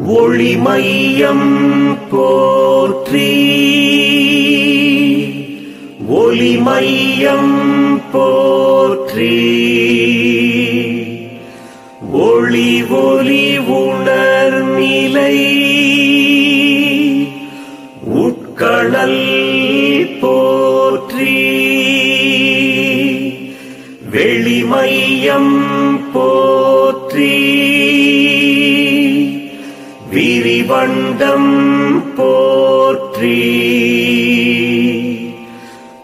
ஒளிமையம் போற்றி, ஒளிமையம் போற்றி. ஒளி ஒளி உணர்நிலை உட்கடல் போற்றி. வெளிமையம் போற்றி, விரிவண்டம் போற்றி.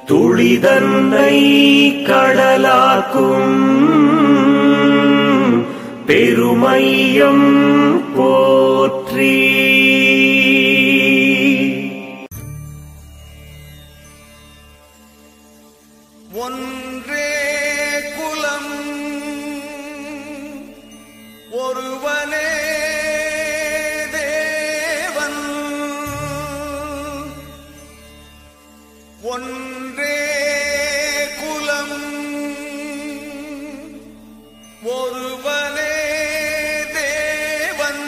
துளிதன்னை கடலாக்கும் பெருமையம் போற்றி. ஒன்றே குலம் ஒருவனே தேவன், ஒன்றே குலம் ஒருவனே தேவன்.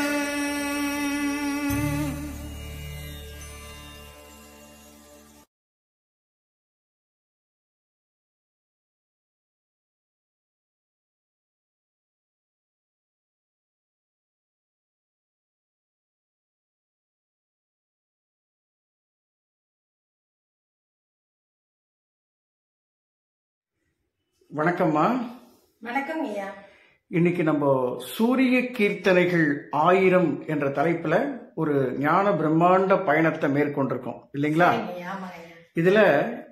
வணக்கம்மா. வணக்கம் ஐயா. இன்னைக்கு நம்ம சூரிய கீர்த்தனைகள் 1000 என்ற தலைப்புல ஒரு ஞான பிரம்மாண்ட பயணத்தை மேற்கொண்டிருக்கோம் இல்லைங்களா? இதுல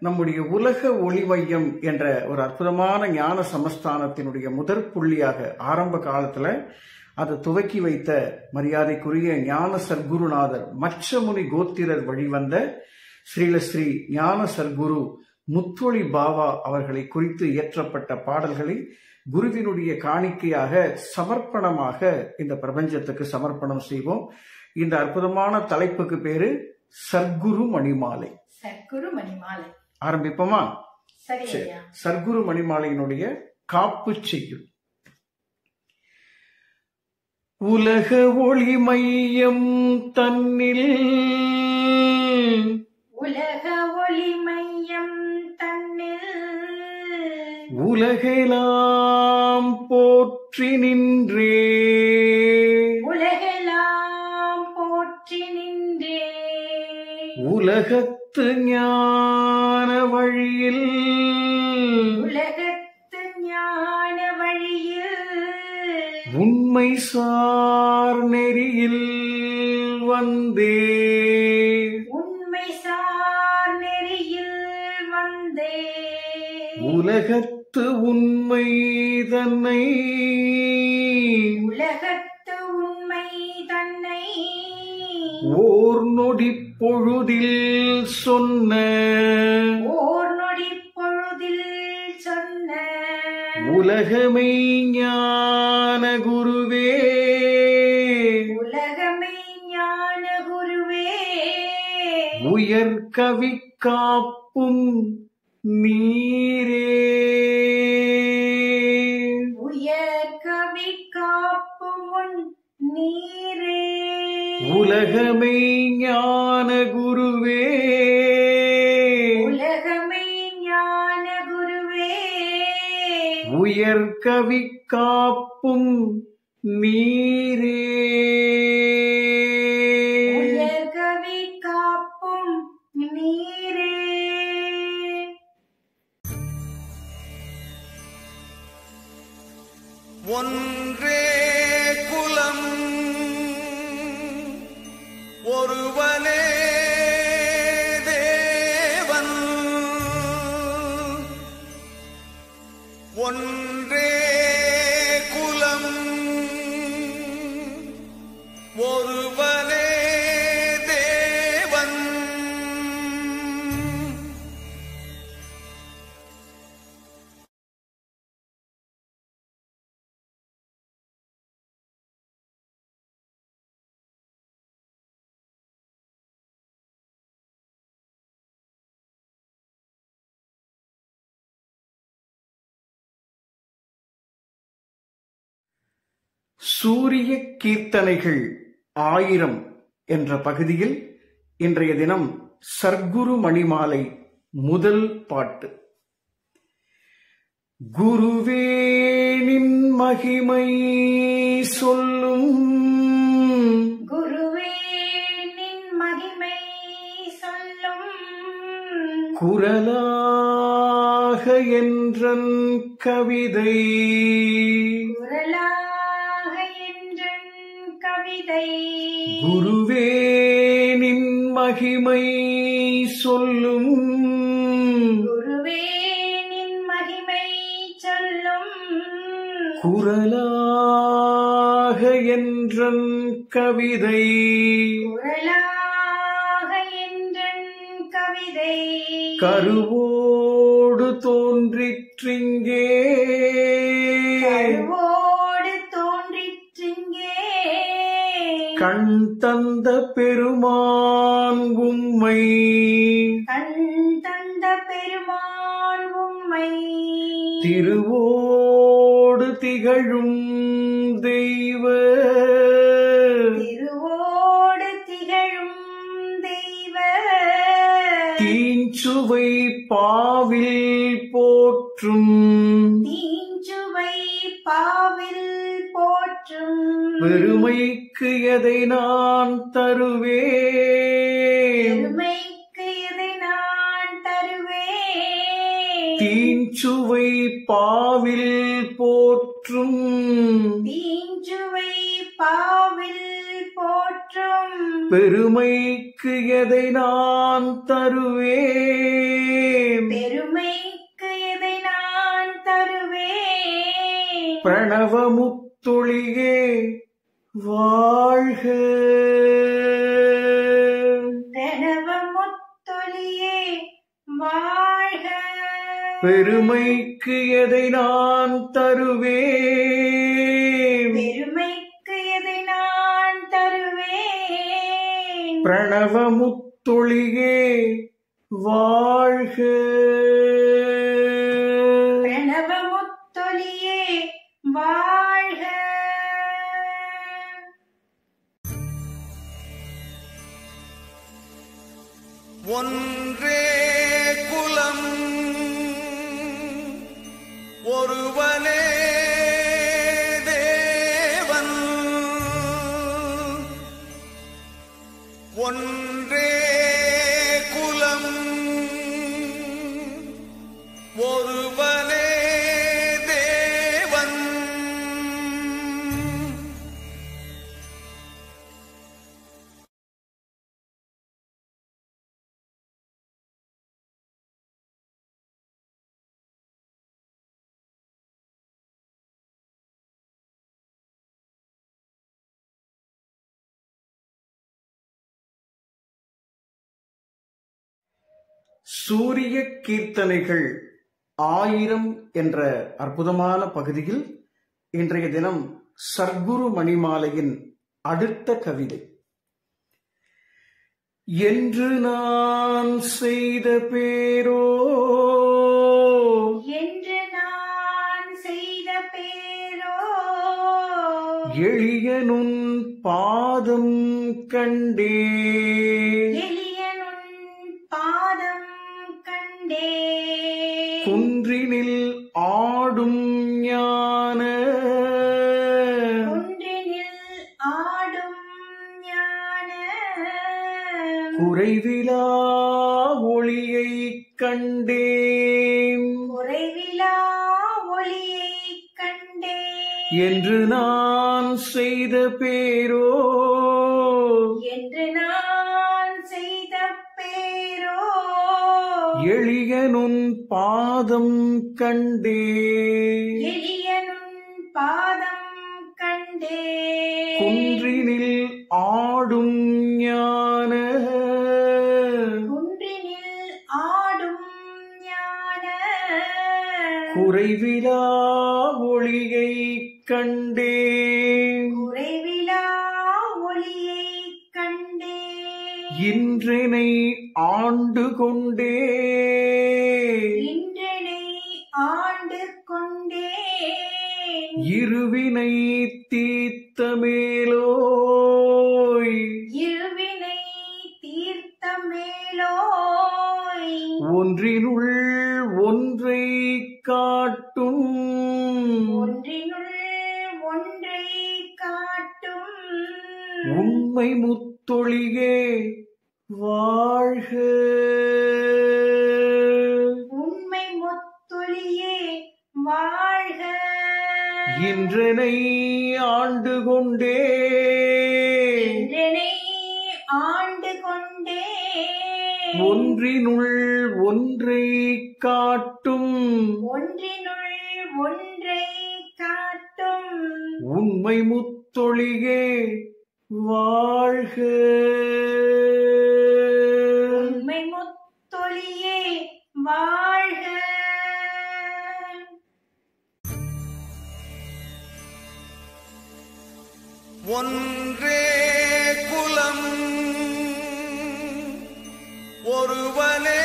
நம்முடைய உலக ஒளி மையம் என்ற ஒரு அற்புதமான ஞான சமஸ்தானத்தினுடைய முதற் புள்ளியாக ஆரம்ப காலத்துல அதை துவக்கி வைத்த மரியாதைக்குரிய ஞான சர்க்குருநாதர் மச்சமுனி கோத்திரர் வழிவந்த ஸ்ரீ ஞான சர்க்குரு முத்தொளி பாவா அவர்களை குறித்து இயற்றப்பட்ட பாடல்களை குருவினுடைய காணிக்கையாக சமர்ப்பணமாக இந்த பிரபஞ்சத்துக்கு சமர்ப்பணம் செய்வோம். இந்த அற்புதமான தலைப்புக்கு பேரு சர்க்குரு மணிமாலை. சர்க்குரு மணிமாலை ஆரம்பிப்போமா? சரி. சர்க்குரு மணிமாலையினுடைய காப்பு செய்யுள். உலக ஒளி மையம் தன்னில், உலக ஒளி மையம் தன்னில் உலகெல்லாம் போற்றி நின்றே, உலகெல்லாம் போற்றி நின்றே. உலகத்து ஞான வழியில், உலகத்து ஞான வழியில் உண்மை சார் நெறியில் வந்தே, உண்மை சார் நெறியில் வந்தே. உலகத்து உண்மை தன்னை, உலகத்து உண்மை தன்னை ஓர் நொடி பொழுதில் சொன்ன, ஓர் நொடி பொழுதில் சொன்ன உலகமை ஞான குருவே, உலகமே ஞான குருவே. உயர் கவி காப்பும் நீரே, உயர் கவி காப்பும் உன் நீரே. உலகமை ஞான குருவே, உலகமே ஞான குருவே. உயர் கவி காப்பும் நீரே, உயர் கவி காப்பும் நீரே. ஒன்றே குலம் ஒருவனே தேவன், ஒன்றே குலம் ஒருவனே தேவன். சூரிய கீர்த்தனைகள் 1000 என்ற பகுதியில் இன்றைய தினம் சர்க்குரு மணிமாலை முதல் பாட்டு. குருவே நின் மகிமை சொல்லும், குருவே நின் மகிமை சொல்லும், குரலாக என்றன் கவிதை, குரலாக என்றன் கவிதை. குருவே நின் மகிமை சொல்லும், குருவே நின் மகிமை சொல்லும், குரலாக என்றன் கவிதை, குரலாக என்றன் கவிதை. கருவோடு தோன்றிற்றிங்கே, கருவோடு தோன்றிற்றிங்கே, கண் தந்த பெருமான் உம்மை, கண் தந்த பெருமான் உம்மை. திருவோடு திகழும் தெய்வ, திருவோடு திகழும் தெய்வ. தீஞ்சுவை பாவில் போற்றும், தீஞ்சுவை பாவில் போற்றும். பெருமைக்கு எதை நான் தருவேன், பெருமைக்கு இதை நான் தருவேன். தீஞ்சுவை பாவில் போற்றும், தீஞ்சுவை பாவில் போற்றும். பெருமைக்கு எதை நான் தருவேன், பெருமைக்கு இதை நான் தருவேன். பிரணவமுத்தொழியே வாழ்க, பிரணவமுத்தொழியே வாழ்க. பெருமைக்கு எதை நான் தருவேன், பெருமைக்கு இதை நான் தருவேன். பிரணவமுத்தொழியே வாழ்க, பிரணவமுத்தொழியே வாழ்க. ஒன்றே குலம் ஒருவனே தேவன், ஒன்றே குலம் ஒருவனே தேவன். சூரிய கீர்த்தனைகள் 1000 என்ற அற்புதமான பகுதியில் இன்றைய தினம் சர்க்குரு மணிமாலையின் அடுத்த கவிதை. என்று நான் செய்த பேரோ, என்று நான் செய்த பேரோ, எளியனுன் பாதம் கண்டே, எளியனுன் பாதம் கண்டே. குன்றினில் ஆடும் ஞான, குன்றினில் ஆடும் ஞான. குறைவிலா ஒளியை கண்டேன், குறைவிலா ஒளியை கண்டே. என்று நான் செய்த பேரோ, என்று நான் செய்த பேரோ, எளியனுன் பாதம் கண்டே, எளியனுன் பாதம் கண்டே. குன்றினில் ஆடும் ஞான, குன்றினில் ஆடும் ஞான. குறைவிலா ஒளியை கண்டேன், குறைவிலா ஒளியை கண்டே. இன்றெனை ஆண்டு கொண்டே, இன்றனை ஆண்டு கொண்டேன். இருவினை தீர்த்த மேலோய் இருவினை தீர்த்த மேலோய் ஒன்றினுள் ஒன்றை காட்டும் ஒன்றினுள் ஒன்றை காட்டும் உண்மை முத்தொழியே வாழ்க உண்மை முத்தொழியே வாழ்க இன்றனை ஆண்டு கொண்டே என்றனை ஆண்டு கொண்டே ஒன்றினுள் ஒன்றை காட்டும் ஒன்றினுள் ஒன்றை காட்டும் உண்மை முத்தொழியே வாழ்க உண்மை முத்தொழியே வாழ்க ஒன்றே குலம் ஒருவனே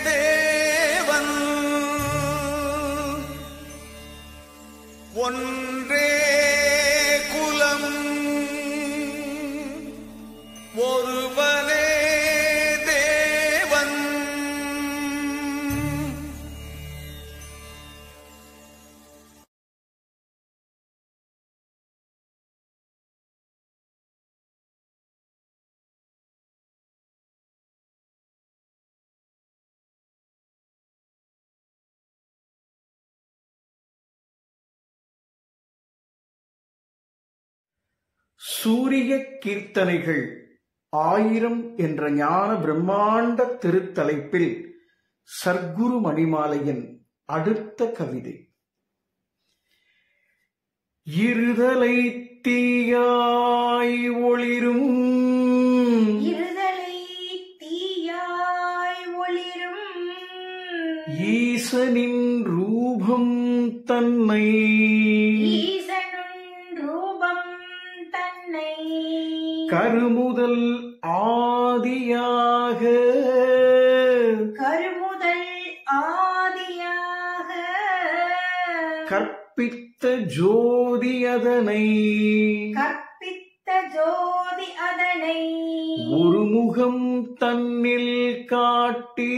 தேவன் ஒன்றே குலம் ஒருவனே தேவன் சூரிய கீர்த்தனைகள் 1000 என்ற ஞான பிரம்மாண்ட திருத்தலைப்பில் சர்க்குரு மணிமாலையின் அடுத்த கவிதை. இருதலை தீயாய் ஒளிரும் இருதலை தீயாய் ஒளிரும் ஈசனின் ரூபம் தன்னை ஈசனுன் ரூபம் தன்னை கருமுதல் ஆதியாக கருமுதல் ஆதியாக கற்பித்த ஜோதி அதனை கற்பித்த ஜோதி அதனை ஒரு முகம் தன்னில் காட்டி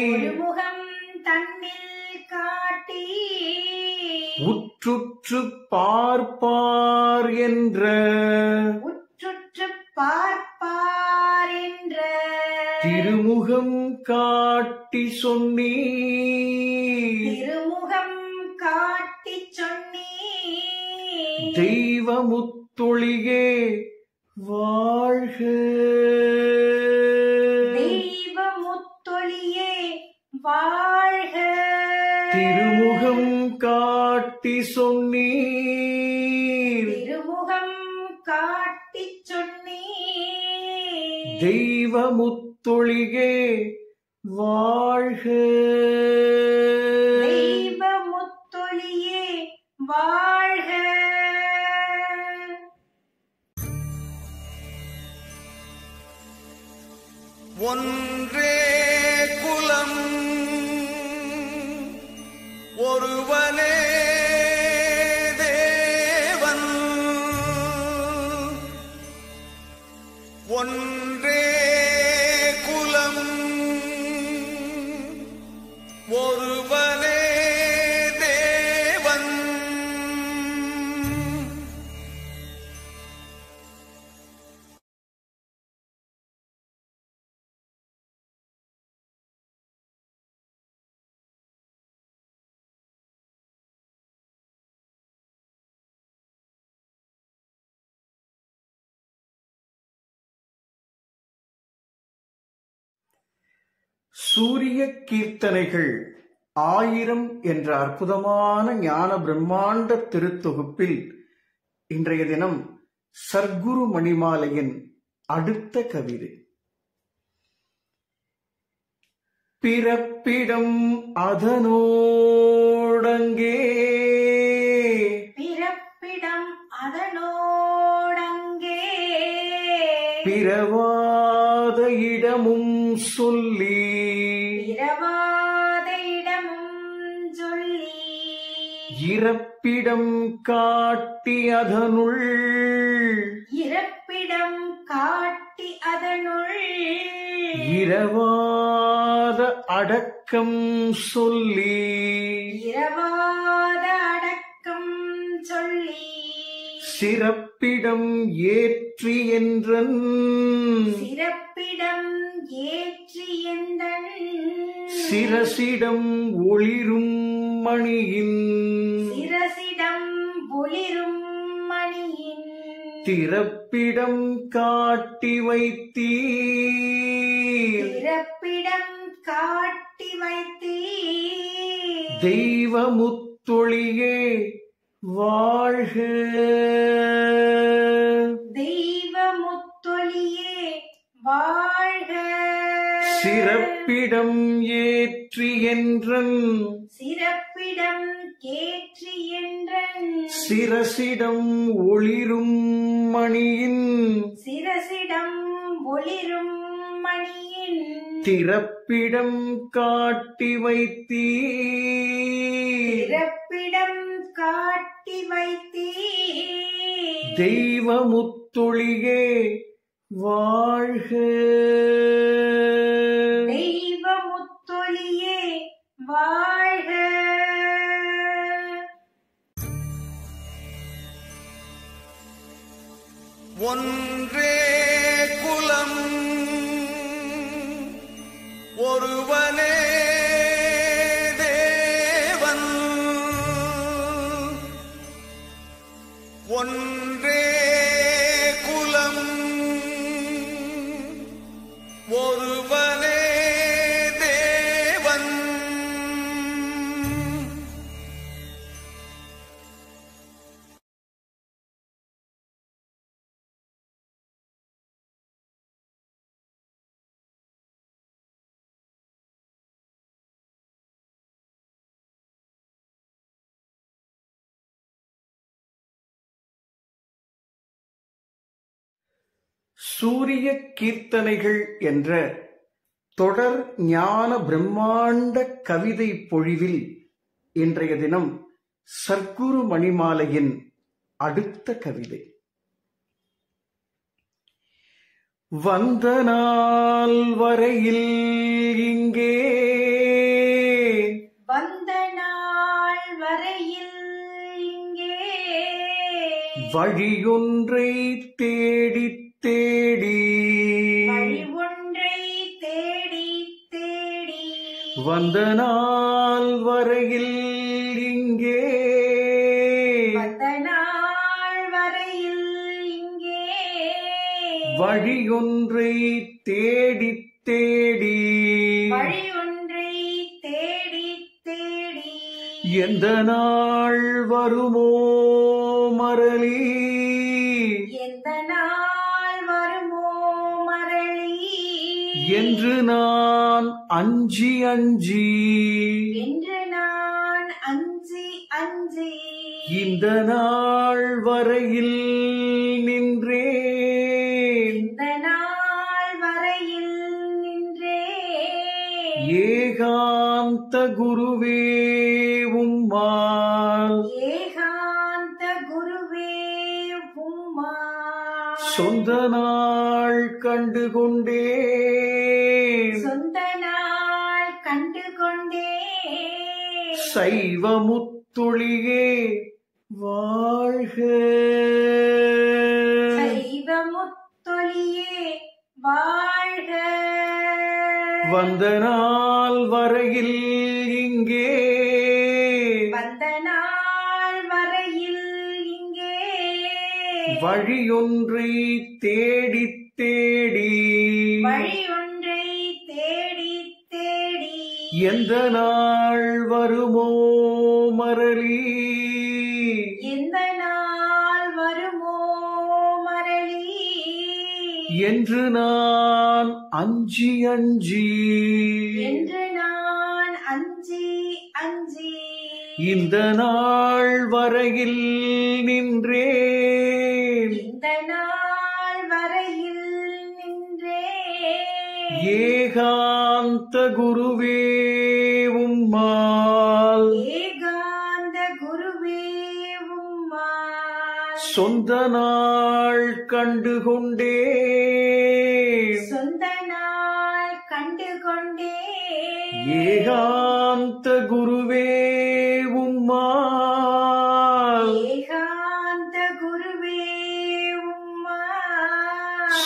ஒரு முகம் தன்னில் காட்டி உற்றுற்று பார்ப்பார் என்ற உற்றுற்று பார்ப்பார் என்ற திருமுகம் காட்டி சொன்னீர் திருமுகம் காட்டி சொன்னீர் தெய்வமுத்தொழியே வாழ்க தெய்வ முத்தொழியே வாழ்க திருமுகம் காட்டி சொன்னீர் திருமுகம் காட்டி சொன்னீர் தெய்வமுத்தொழியே வாழ்க தெய்வ முத்தொழியே வாழ்க ஒன்றே குலம் ஒருவனே தேவன் ஒன்றே குலம் ஒருவனே தேவன் சூரிய கீர்த்தனைகள் 1000 என்ற அற்புதமான ஞான பிரம்மாண்ட திருத்தொகுப்பில் இன்றைய தினம் சர்க்குரு மணிமாலையின் அடுத்த கவிதை. பிறப்பிடம் அதனோடங்கே பிறப்பிடம் அதனோடங்கே பிறவாத இடமும் சொல்லி பிறவாத இடமும் சொல்லி இறப்பிடம் காட்டி அதனுள் இறப்பிடம் காட்டி அதனுள் இரவாத அடக்கம் சொல்லி இரவாத அடக்கம் சொல்லி சிறப்பிடம் ஏற்றி என்றன் சிறப்பிடம் ஏற்றி எந்தன் சிரசிடம் ஒளிரும் மணியின் சிரசிடம் ஒளிரும் மணியின் திறப்பிடம் காட்டி வைத்தீர் திறப்பிடம் காட்டி வைத்தீர் தெய்வமுத்தொழியே வாழ்க தெய்வமுத்தொழியே வாழ்க சிறப்பிடம் ஏற்றி என்றன் சிறப்பிடம் ஏற்றி என்றன் சிரசிடம் ஒளிரும் மணியின் சிரசிடம் ஒளிரும் மணியின் திறப்பிடம் காட்டி வைத்தீர் திறப்பிடம் காட்டி வைத்தீர் தெய்வமுத்தொழியே வாழ்க தெய்வமுத்தொழியே வாழ்க ஒன்றே குலம் ஒருவனே தேவன் ஒன்றே குலம் ஒருவனே தேவன் சூரிய கீர்த்தனைகள் என்ற தொடர் ஞான பிரம்மாண்ட கவிதை பொழிவில் இன்றைய தினம் சர்க்குரு மணிமாலையின் அடுத்த கவிதை. வந்த நாள் வரையில் இங்கே வந்த நாள் வரையில் இங்கே வழியொன்றை தேடி தேடி வழி ஒன்றை தேடி தேடி வந்த நாள் வரையில் இங்கே வந்த நாள் வரையில் இங்கே வழியொன்றை தேடி தேடி வழி ஒன்றை தேடி தேடி எந்த நாள் வருமோ மரளி எந்த நாள் வருமோ மரளி என்று நான் அஞ்சி அஞ்சி என்று நான் அஞ்சி அஞ்சி இந்த நாள் வரையில் நின்றேன் இந்த நாள் வரையில் நின்றே ஏகாந்த குருவே உம்மால் ஏகாந்த குருவே உம்மா சொந்த நாள் கண்டு கொண்டேன் சொந்த நாள் கண்டு கொண்டே சைவமுத்தொழியே வாழ்க சைவமுத்தொழியே வாழ்க வந்த நாள் வரையில் இங்கே வந்த நாள் வரையில் இங்கே வழியொன்றை தேடி தேடி வழி ஒன்றை தேடி தேடி எந்த நாள் வருமோ மரளி எந்த நாள் வருமோ மரளி என்று நான் அஞ்சி அஞ்சி என்று நான் அஞ்சி அஞ்சி இந்த நாள் வரையில் நின்றேன் இந்த நாள் வரையில் நின்றே ஏகாந்த குருவே உம்மால் ஏகாந்த குருவே சொந்த நாள் கண்டுகொண்டே சொந்த நாள் கண்டுகொண்டே ஏகாந்த குருவே உம்மால் ஏகாந்த குருவே உம்மா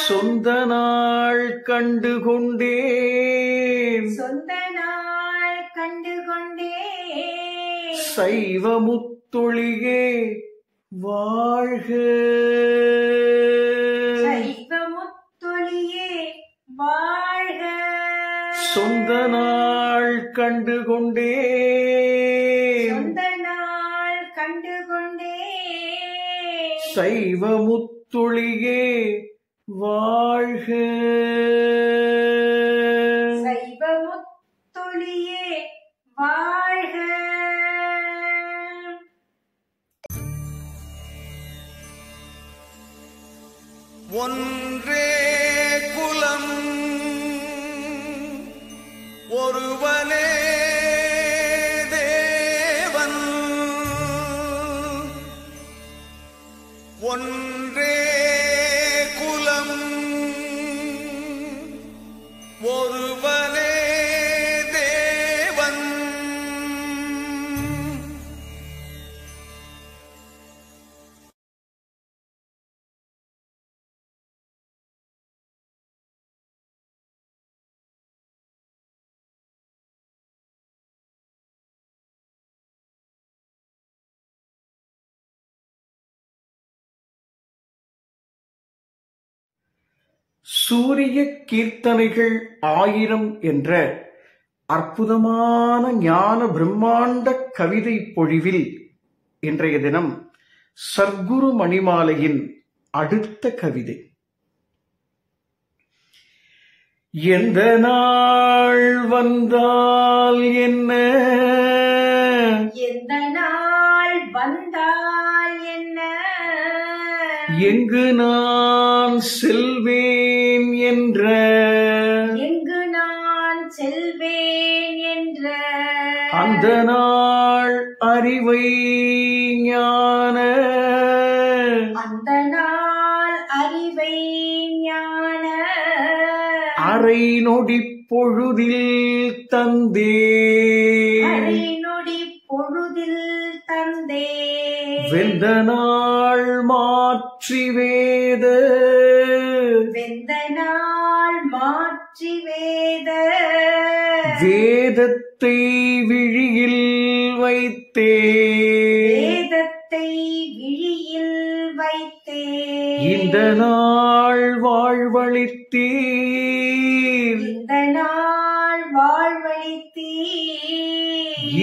சொந்த நாள் கண்டுகொண்டே சொந்த நாள் கண்டுகொண்டே சைவ முத்தொழியே வாழ்க சைவ முத்தொழியே வாழ்க சொந்த நாள் கண்டுகொண்டே சொந்த நாள் கண்டுகொண்டே சைவ முத்தொழியே வாழ்க சைவ முத்தொழியே வாழ்க ஒன்றே குலம் ஒருவனே தேவன் ஒன்றே குலம் ஒருவனே தேவன் சூரிய கீர்த்தனைகள் 1000 என்ற அற்புதமான ஞான பிரம்மாண்ட கவிதை பொழிவில் இன்றைய தினம் சர்க்குரு மணிமாலையின் அடுத்த கவிதை. எந்த நாள் வந்தால் என்ன, எந்த நாள் வந்தால் என்ன, எங்கு நான் செல்வேன் என்ற, எங்கு நான் செல்வேன் என்ற அந்த நாள் அறிவை ஞான, அந்த நாள் அறிவை ஞான அரை நொடி பொழுதில் தந்தே, அரை நொடி பொழுதில் தந்தே வெந்த நாள் மாற்றி வேத, வெந்த நாள் மாற்றி வேத வேதத்தை விழியில் வைத்தே, வேதத்தை விழியில் வைத்தே இந்த நாள் வாழ்வளித்தீர், இந்த நாள் வாழ்வழித்தீ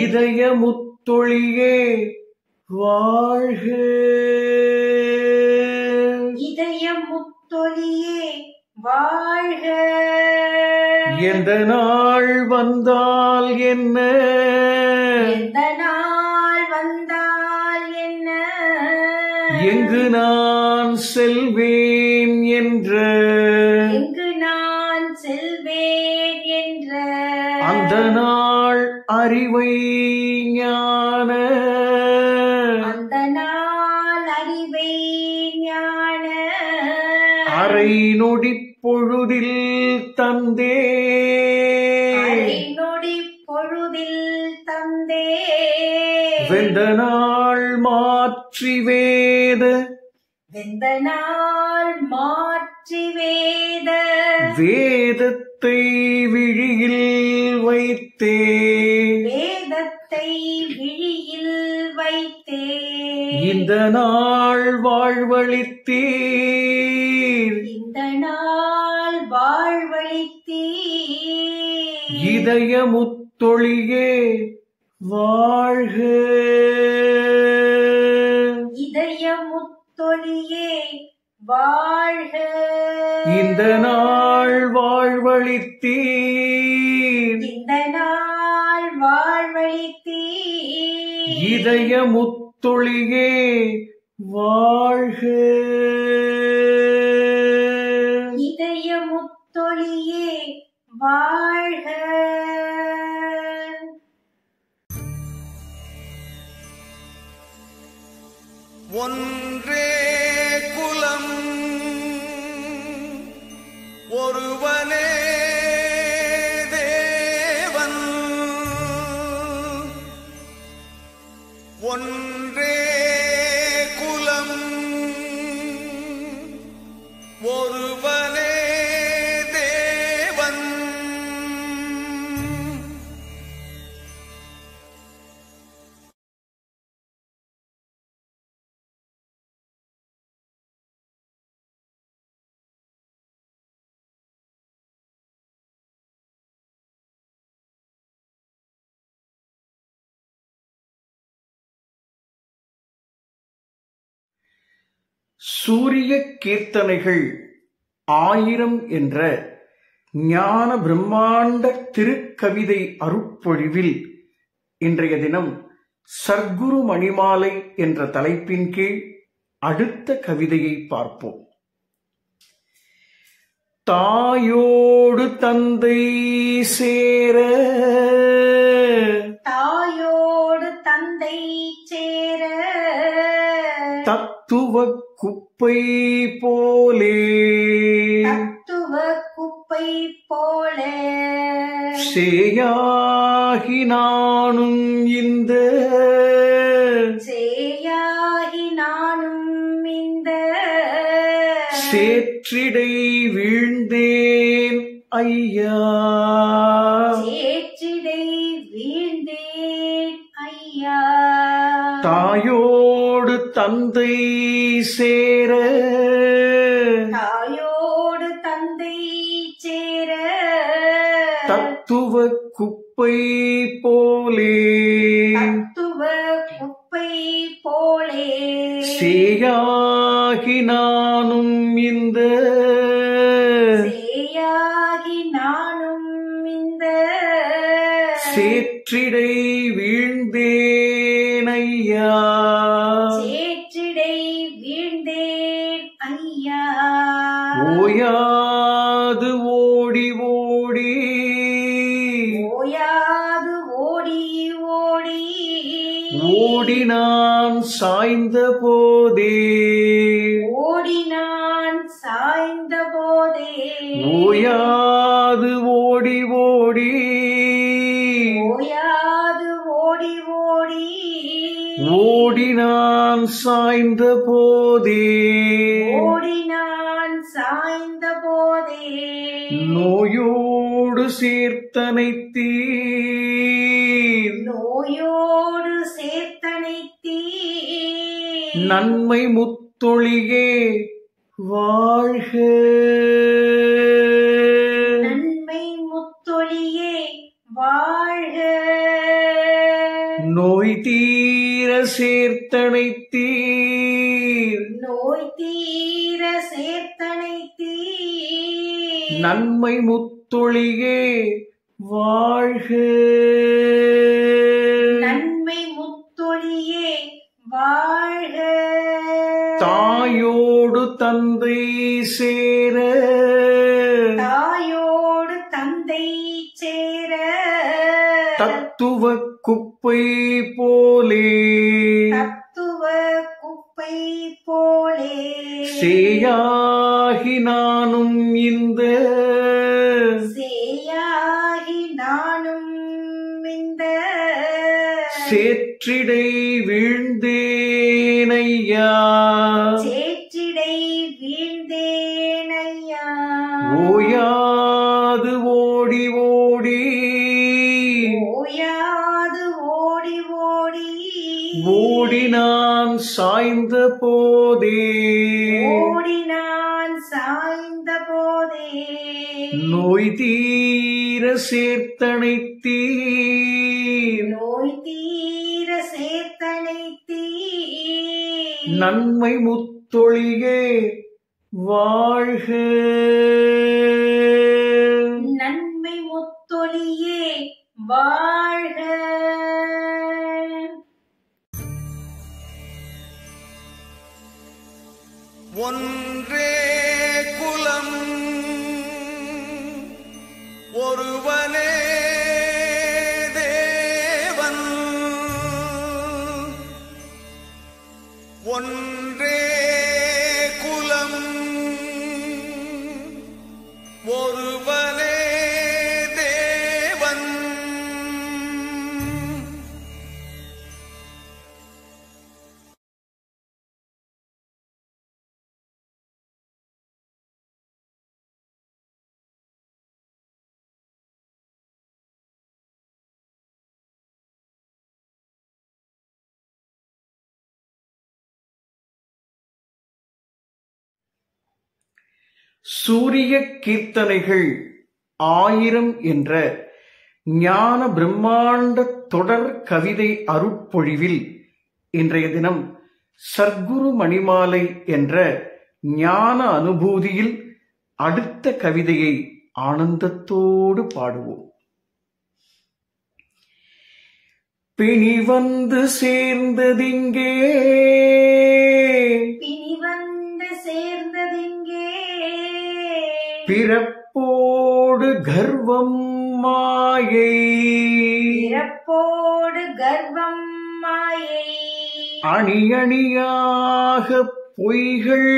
இதய முத்தொழியே வாழ்க, இதய முத்தொழியே வாழ்க. எந்த நாள் வந்தால் என்ன, எந்த நாள் வந்தால் என்ன, எங்கு நான் செல்வேன் என்ற, எங்கு நான் செல்வேன் என்ற அந்த நாள் அறிவை ஞான, அந்த நாள் அறிவை ஞான அரை நொடி பொழுதில் தந்தே, அரை நொடி பொழுதில் தந்தே வெந்த நாள் மாற்றி வேத, வெந்த நாள் மாற்றி வேத வேதத்தை விழியில் வைத்தே, வேதத்தை விழியில் வைத்தே இந்த நாள் வாழ்வளித்தீர், இந்த நாள் வாழ்வழித்தீ இதய முத்தொழியே வாழ்க, இதய முத்தொழியே வாழ்க. இந்த நாள் வாழ்வளித்தீர், இந்த நாள் வாழ்வழித்தீ இதய முத்தொழியே வாழ்க, இதய முத்தொழியே வாழ்க. ஒன்றே சூரிய கீர்த்தனைகள் 1000 என்ற ஞான பிரம்மாண்ட திருக்கவிதை அருட்பொழிவில் இன்றைய தினம் சர்க்குரு மணிமாலை என்ற தலைப்பின் கீழ் அடுத்த கவிதையை பார்ப்போம். தாயோடு தந்தை சேர, தாயோடு தந்தை சேர, தத்துவ குப்பை போலே, தத்துவ குப்பை போல, சேயாகி நானும் இந்த, சேயாகி நானும் இந்த, சேற்றிடை வீழ்ந்தேன் ஐயா, சேற்றிடை வீழ்ந்தேன் ஐயா. தாயோடு தந்தை சேர, தாயோடு தந்தை சேர, தத்துவ குப்பை போலே, தத்துவ குப்பை போலே, சேயாகி நானும் இந்த, சேயாகி நானும் இந்த, சேற்றிடை வீழ்ந்தேன் ஐயா, சேற்றிடை வீழ்ந்தேன் ஐயா. ஓயாது ஓடி ஓடி, ஓயாது ஓடி ஓடி, ஓடி நான் சாய்ந்த போதே, ஓடி நான் சாய்ந்த போதே, ஓயாது ஓடி ஓடி, ஓயாது ஓடி ஓடி, ஓடி நான் சாய்ந்த போதே, ஓடி நான் சாய்ந்த போதே, நோயோடு சேர்த்தனைத்தீர், நோயோடு சேர்த்தனைத்தீர், நன்மை முத்தொழியே வாழ்க, நன்மை முத்தொழியே வாழ்க, நோய் தீர சேர்த்தனைத்தீர், நோய் தீர சேர்த்தனைத்தீர், நன்மை முத்தொழியே வாழ்க, நன்மை முத்தொழியே வாழ்க. தாயோடு தந்தை சேர, தாயோடு தந்தை சேர, தத்துவ குப்பை போலே, தத்துவ குப்பை போலே, சேயாகி நானும் இந்த, சேயாகி நானும் இந்த, சேற்றிடை வீழ்ந்தேன் ஐயா, சேற்றிடை வீழ்ந்தேன் ஐயா. ஓயாது ஓடி ஓடி, ஓயாது ஓடி ஓடி, ஓடி நான் சாய்ந்த போதே, ஓடி நான் சாய்ந்த போதே, நோய் தீர சேர்த்தனைத்தீர், நோய் தீர சேர்த்தனைத்தீர், நன்மை முத்தொழியே வாழ்க, நன்மை முத்தொழியே வாழ்க. ஒன்றே குலம் ஒருவனே தேவன், ஒன்றே குலம் ஒருவனே தேவன், சூரிய கீர்த்தனைகள் 1000 என்ற ஞான பிரம்மாண்ட தொடர் கவிதை அருட்பொழிவில் இன்றைய தினம் சர்க்குரு மணிமாலை என்ற ஞான அனுபூதியில் அடுத்த கவிதையை ஆனந்தத்தோடு பாடுவோம். பிணி வந்து சேர்ந்ததிங்கே, பிணி வந்து சேர்ந்ததிங்கே, பிறப்போடு கர்வம் மாயை, பிறப்போடு கர்வம் மாயை, அணி அணியாக பொய்கள்,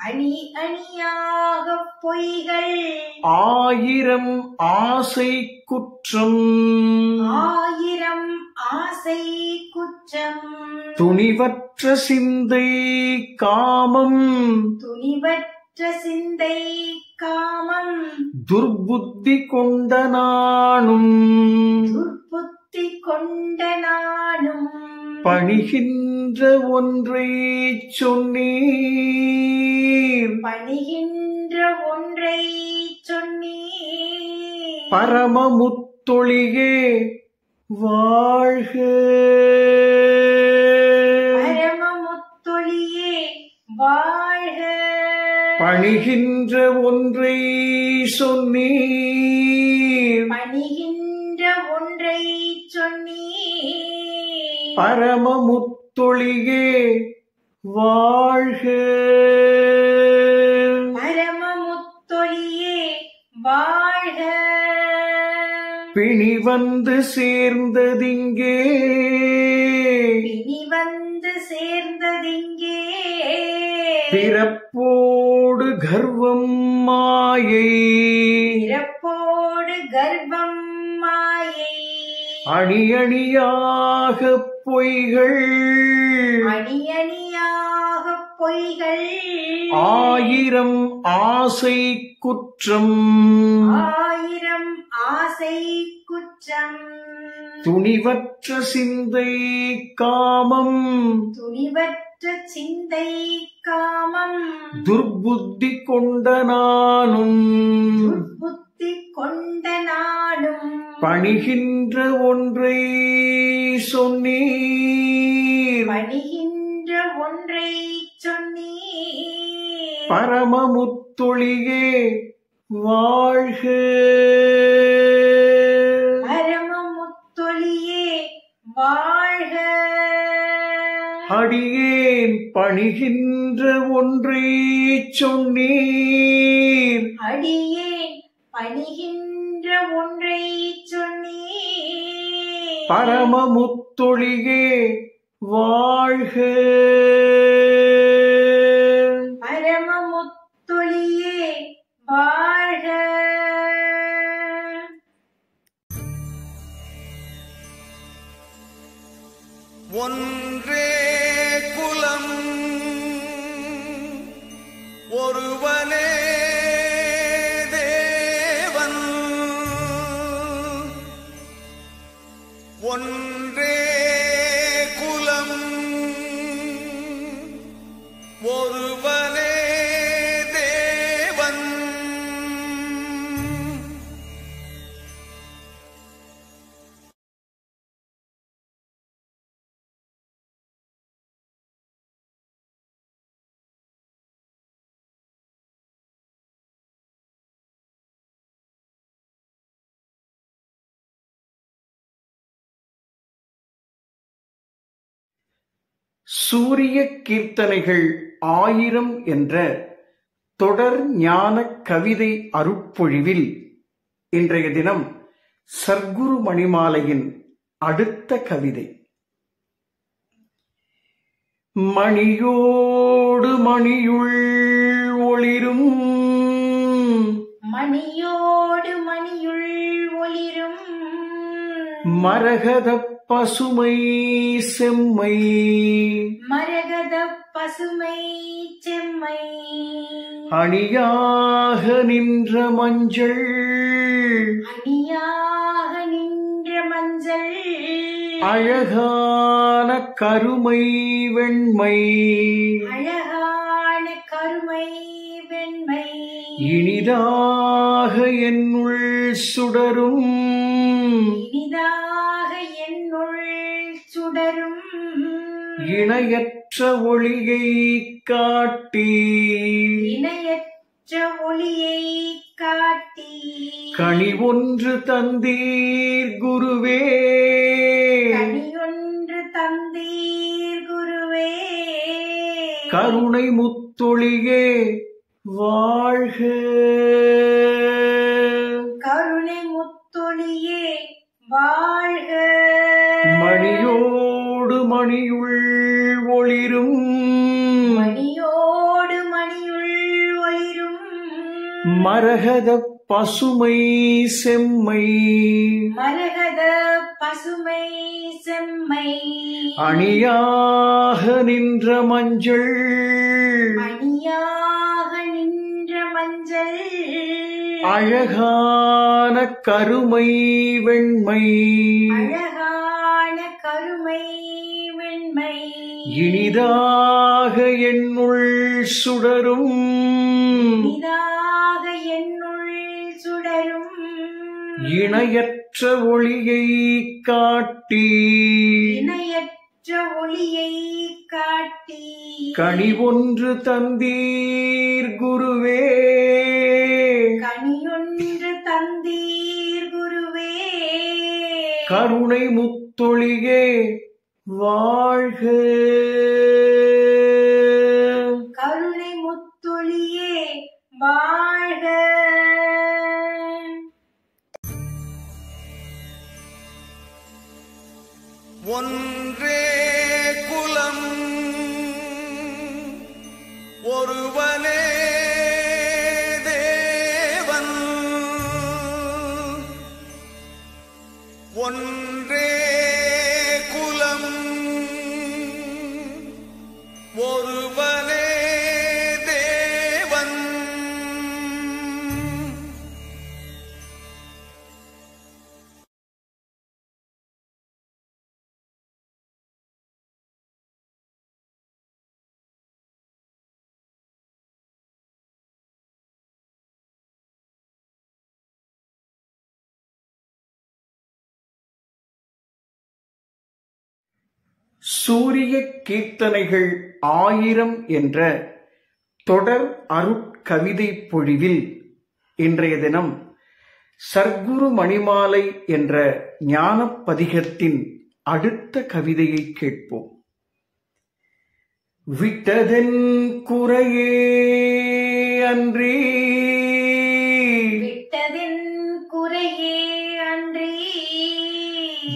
அணி அணியாக பொய்கள், ஆயிரம் ஆசை குற்றம், ஆயிரம் ஆசை குற்றம், துணிவற்ற சிந்தை காமம், துணிவற்ற சிந்தை காமம், துர்புத்தி கொண்ட நானும், துர்புத்தி கொண்ட நானும், பணிகின்ற ஒன்றை சொன்னீர், பணிகின்ற ஒன்றை சொன்னீர், பரமமுத்தொழியே வாழ்க, பரமமுத்தொழியே வாழ்க, பணிகின்ற ஒன்றை சொன்னீர், பணிகின்ற ஒன்றை சொன்னீர், பரமமுத்தொழியே வாழ்க, பரமமுத்தொழியே வாழ்க, பிணி வந்து சேர்ந்ததிங்கே, பிணி வந்து சேர்ந்ததிங்கே, பிறப்போடு கர்வம் மாயை, பிறப்போடு கர்வம் மாயை, அணி அணியாக பொய்கள், அணி அணியாக பொய்கள், ஆயிரம் ஆசை குற்றம், ஆயிரம் ஆசை குற்றம், துணிவற்ற சிந்தை காமம், துணிவற்ற சிந்தை காமம், துர்புத்தி கொண்ட நானும், புத்தி கொண்ட நானும், பணிகின்ற ஒன்றை சொன்னீர், பணிகின்ற ஒன்றை சொன்னீர், பரமமுத்தொழியே வாழ்க, பரமமுத்தொழியே வாழ்க, அடியேன் பணிகின்ற ஒன்றை சொன்னீர், அடியேன் பணிகின்ற ஒன்றை சொன்னீர், பரமமுத்தொழியே வாழ்க, பரமமுத்தொழியே வாழ்க. ஒன்றே குலம் ஒருவனே தேவன், ஒன்றே குலம் ஒருவனே தேவன், சூரிய கீர்த்தனைகள் 1000 என்ற தொடர் ஞான கவிதை அருட்பொழிவில் இன்றைய தினம் சர்க்குரு மணிமாலையின் அடுத்த கவிதை. மணியோடு மணியுள் ஒளிரும், மணியோடு மணியுள் ஒளிரும், மரகத பசுமை செம்மை, மரகத பசுமை செம்மை, அணியாக நின்ற மஞ்சள், அணியாக நின்ற மஞ்சள், அழகான கருமை வெண்மை, அழகான கருமை வெண்மை, இனிதாக என்னுள் சுடரும், இனிதாக என்னுள் சுடரும், இணையற்ற ஒளியை காட்டி இணையற்ற ஒளியை காட்டி கனி ஒன்று தந்தீர் குருவே கனியொன்று தந்தீர் குருவே கருணை முத்தொழியே வாழ்க கருணை முத்தொழியே வாழ்க மணியோடு மணியுள் ஒளிரும் மணியோடு மணியுள் ஒளிரும் மரகத பசுமை செம்மை மரகத பசுமை செம்மை அணியாக நின்ற மஞ்சள் அணியாக நின்ற மஞ்சள் அழகான கருமை வெண்மை அழகான கருமை வெண்மை இனிதாக என்னுள் சுடரும் இதாக என்னுள் சுடரும் இணையற்ற ஒளியை காட்டி இணையற்ற ஒளியை காட்டி கனி ஒன்று தந்தீர் குருவே கனியொன்று தந்தீர் குருவே கருணை முத்தொழியே வாழ்க கருணை முத்தொழியே வாழ்க ஒன்றே குலம் ஒருவனே தேவன் ஒன்றே குலம் ஒருவனே தேவன் சூரிய கீர்த்தனைகள் 1000 என்ற தொடர் அருட்கவிதை பொழிவில் இன்றைய தினம் சர்க்குரு மணிமாலை என்ற ஞானப் பதிகத்தின் அடுத்த கவிதையை கேட்போம். விட்டதென் குறையே அன்றி விட்டதென் குறையே அன்றி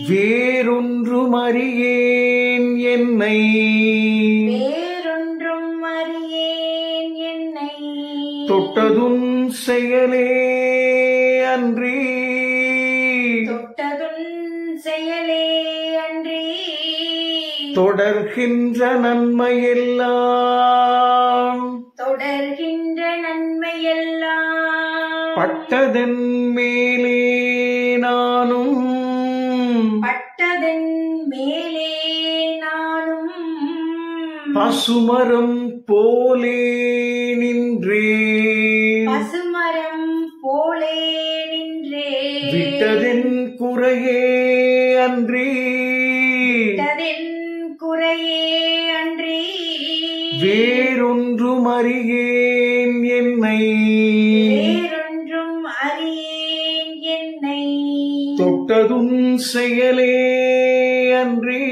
வேறொன்றும் அறியேன் என்னை வேறொன்றும் அறியேன் என்னை தொட்டதுன் செயலே அன்றி தொட்டதுன் செயலே அன்றி தொடர்கின்ற நன்மையெல்லாம் தொடர்கின்ற நன்மையெல்லாம் பட்டதன் மேலே நானும் பட்டதன் மேலே நானும் பசுமரம் போலே நின்றே பசுமரம் போலே நின்றே விட்டதென் குறையே அன்றி விட்டதென் குறையே அன்றி வேறொன்றும் அறியேன் என்னை வேறொன்றும் அறியேன் என்னை தொட்டதும் செயலே அன்றி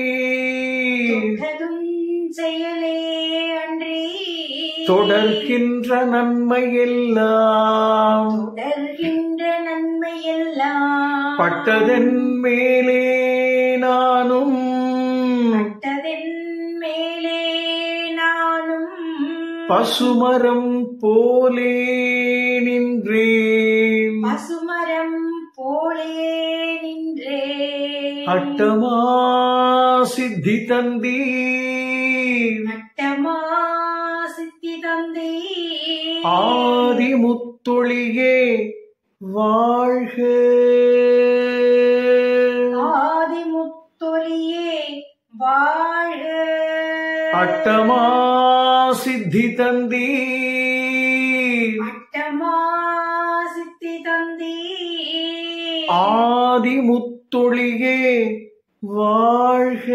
தொட்டதும் செயலே அன்றி தொடர்கின்ற நன்மையெல்லாம் தொடர்கின்ற நன்மையெல்லாம் பட்டதன் மேலே நானும் பட்டதன் மேலே நானும் பசுமரம் போலே நின்றேன் பசுமரம் போலே நின்றே அட்டமா சித்தி தந்தீர் அட்டமா சித்தி தந்தே ஆதி முத்தொழியே வாழ்க ஆதி முத்தொழியே வாழ்க அட்டமா சித்தி தந்தீர் அட்டமா சித்தி தந்தே ஆதி முத்தொழியே வாழ்க